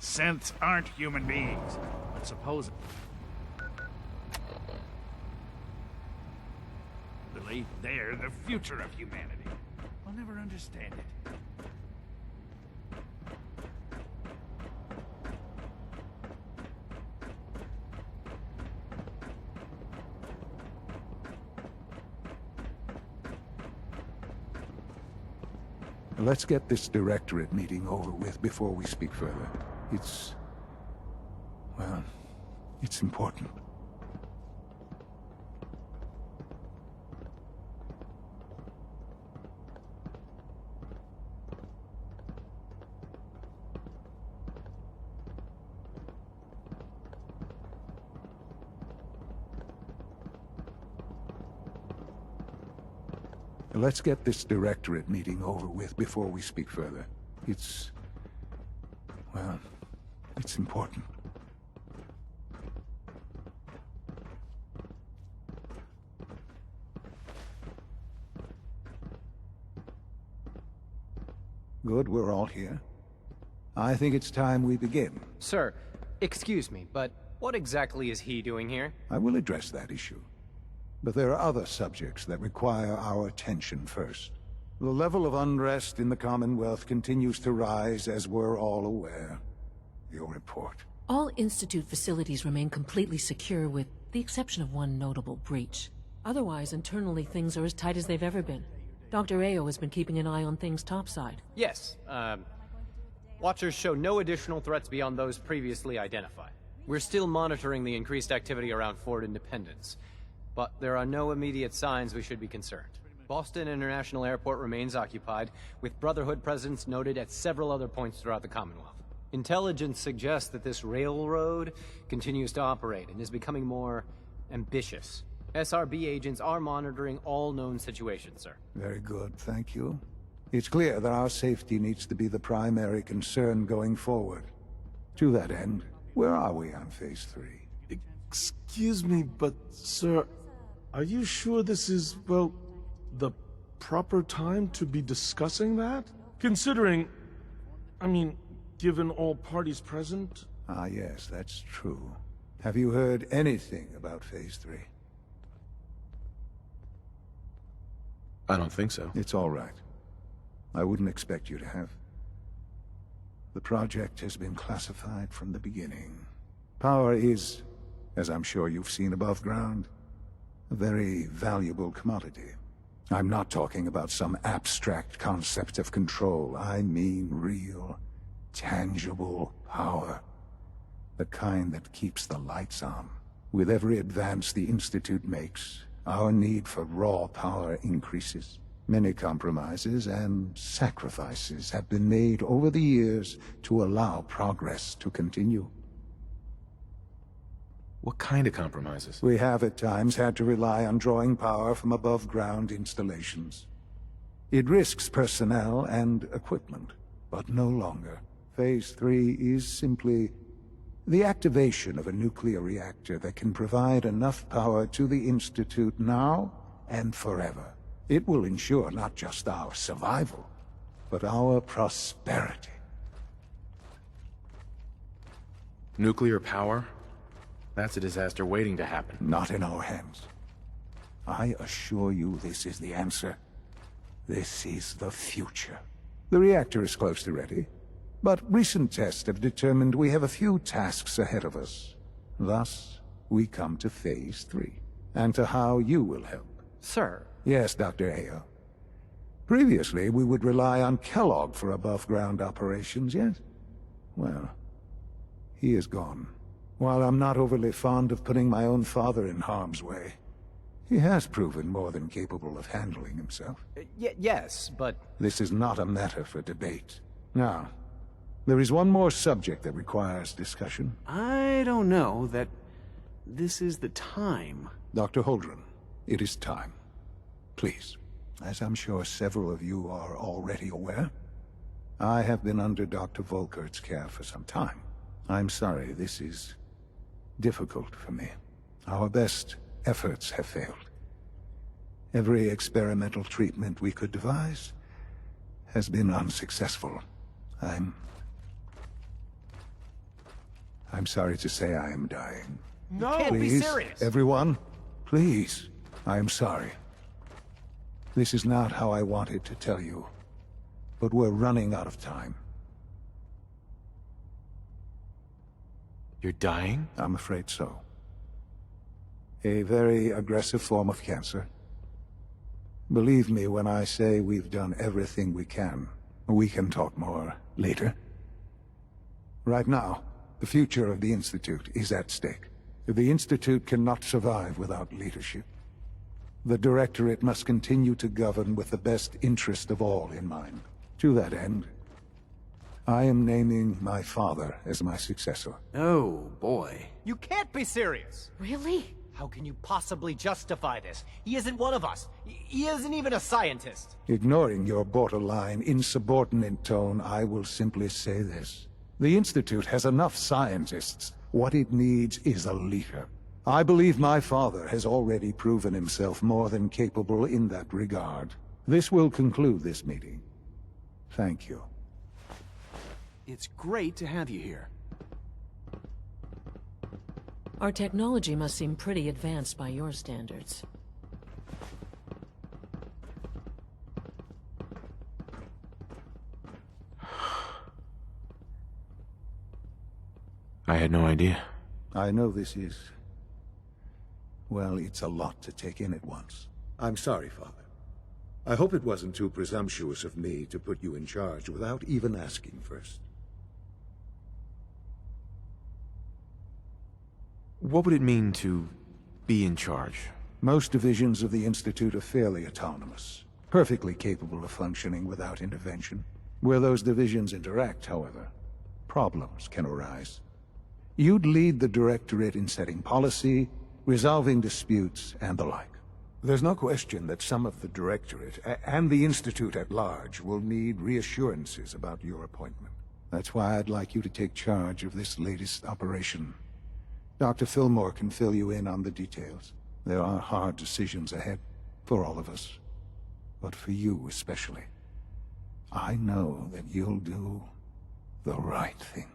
Synths aren't human beings, but supposedly they're the future of humanity. I'll never understand it. Let's get this directorate meeting over with before we speak further. Well, it's important. Let's get this directorate meeting over with before we speak further. Well, it's important. Good, we're all here. I think it's time we begin. Sir, excuse me, but what exactly is he doing here? I will address that issue. But there are other subjects that require our attention first. The level of unrest in the Commonwealth continues to rise, as we're all aware. Your report. All Institute facilities remain completely secure with the exception of one notable breach. Otherwise, internally things are as tight as they've ever been. Dr. Ao has been keeping an eye on things topside. Yes, Watchers show no additional threats beyond those previously identified. We're still monitoring the increased activity around Fort Independence, but there are no immediate signs we should be concerned. Boston International Airport remains occupied, with Brotherhood presence noted at several other points throughout the Commonwealth. Intelligence suggests that this railroad continues to operate and is becoming more ambitious. SRB agents are monitoring all known situations, sir. Very good, thank you. It's clear that our safety needs to be the primary concern going forward. To that end, where are we on Phase 3? Excuse me, but sir, are you sure this is, well, the proper time to be discussing that? Considering, given all parties present? Ah, yes, that's true. Have you heard anything about Phase 3? I don't think so. It's all right. I wouldn't expect you to have. The project has been classified from the beginning. Power is, as I'm sure you've seen above ground, a very valuable commodity. I'm not talking about some abstract concept of control. I mean real, tangible power. The kind that keeps the lights on. With every advance the Institute makes, our need for raw power increases. Many compromises and sacrifices have been made over the years to allow progress to continue. What kind of compromises? We have at times had to rely on drawing power from above-ground installations. It risks personnel and equipment, but no longer. Phase 3 is simply the activation of a nuclear reactor that can provide enough power to the Institute now and forever. It will ensure not just our survival, but our prosperity. Nuclear power? That's a disaster waiting to happen. Not in our hands. I assure you this is the answer. This is the future. The reactor is close to ready, but recent tests have determined we have a few tasks ahead of us. Thus, we come to Phase 3, and to how you will help. Sir. Yes, Dr. Ao. Previously, we would rely on Kellogg for above-ground operations, yes? Well, he is gone. While I'm not overly fond of putting my own father in harm's way, he has proven more than capable of handling himself. Yes, but... This is not a matter for debate. Now, there is one more subject that requires discussion. I don't know that this is the time. Dr. Holdren, it is time. Please, as I'm sure several of you are already aware, I have been under Dr. Volkert's care for some time. I'm sorry, this is difficult for me. Our best efforts have failed. Every experimental treatment we could devise has been unsuccessful. I'm I'm sorry to say I am dying. No! Can't be Please, serious! everyone, please. I am sorry. This is not how I wanted to tell you, but we're running out of time. You're dying? I'm afraid so. A very aggressive form of cancer. Believe me when I say we've done everything we can. We can talk more later. Right now, the future of the Institute is at stake. The Institute cannot survive without leadership. The Directorate must continue to govern with the best interest of all in mind. To that end, I am naming my father as my successor. Oh, boy. You can't be serious! Really? How can you possibly justify this? He isn't one of us. He isn't even a scientist. Ignoring your borderline, insubordinate tone, I will simply say this. The Institute has enough scientists. What it needs is a leader. I believe my father has already proven himself more than capable in that regard. This will conclude this meeting. Thank you. It's great to have you here. Our technology must seem pretty advanced by your standards. I had no idea. I know this is... well, it's a lot to take in at once. I'm sorry, Father. I hope it wasn't too presumptuous of me to put you in charge without even asking first. What would it mean to be in charge? Most divisions of the Institute are fairly autonomous, perfectly capable of functioning without intervention. Where those divisions interact, however, problems can arise. You'd lead the Directorate in setting policy, resolving disputes, and the like. There's no question that some of the Directorate, and the Institute at large, will need reassurances about your appointment. That's why I'd like you to take charge of this latest operation. Dr. Fillmore can fill you in on the details. There are hard decisions ahead, for all of us. But for you especially. I know that you'll do the right thing.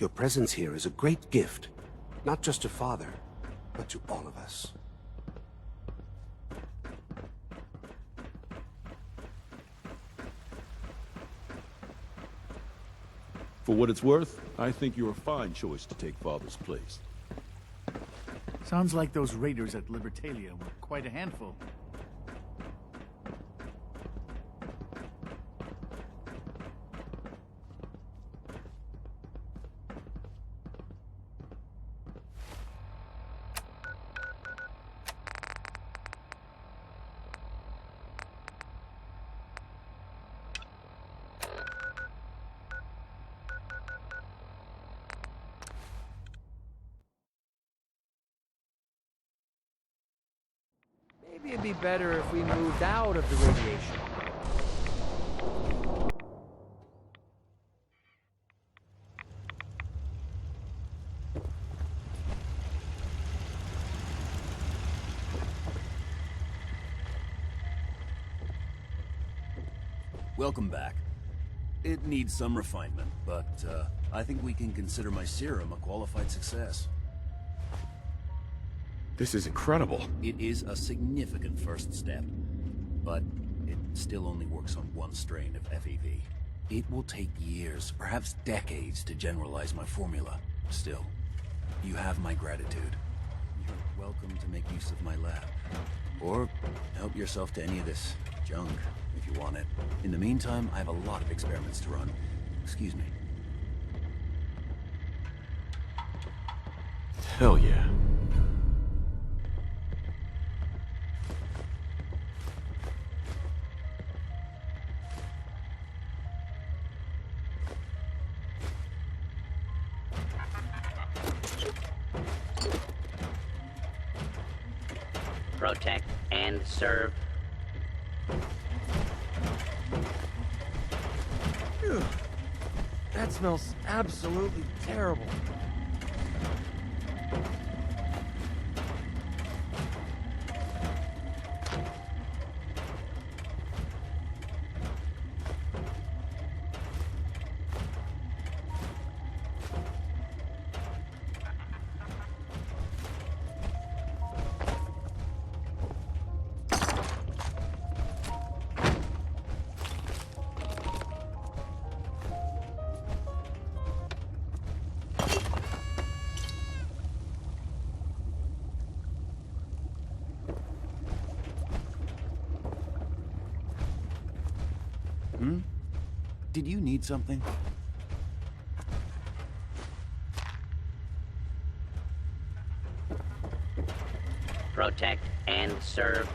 Your presence here is a great gift, not just to Father, but to all of us. For what it's worth, I think you're a fine choice to take Father's place. Sounds like those raiders at Libertalia were quite a handful. Maybe it'd be better if we moved out of the radiation. Welcome back. It needs some refinement, but I think we can consider my serum a qualified success. This is incredible. It is a significant first step, but it still only works on one strain of FEV. It will take years, perhaps decades, to generalize my formula. Still, you have my gratitude. You're welcome to make use of my lab. Or help yourself to any of this junk, if you want it. In the meantime, I have a lot of experiments to run. Excuse me. Hell yeah. Protect and serve. Phew. That smells absolutely terrible. Did you need something? Protect and serve.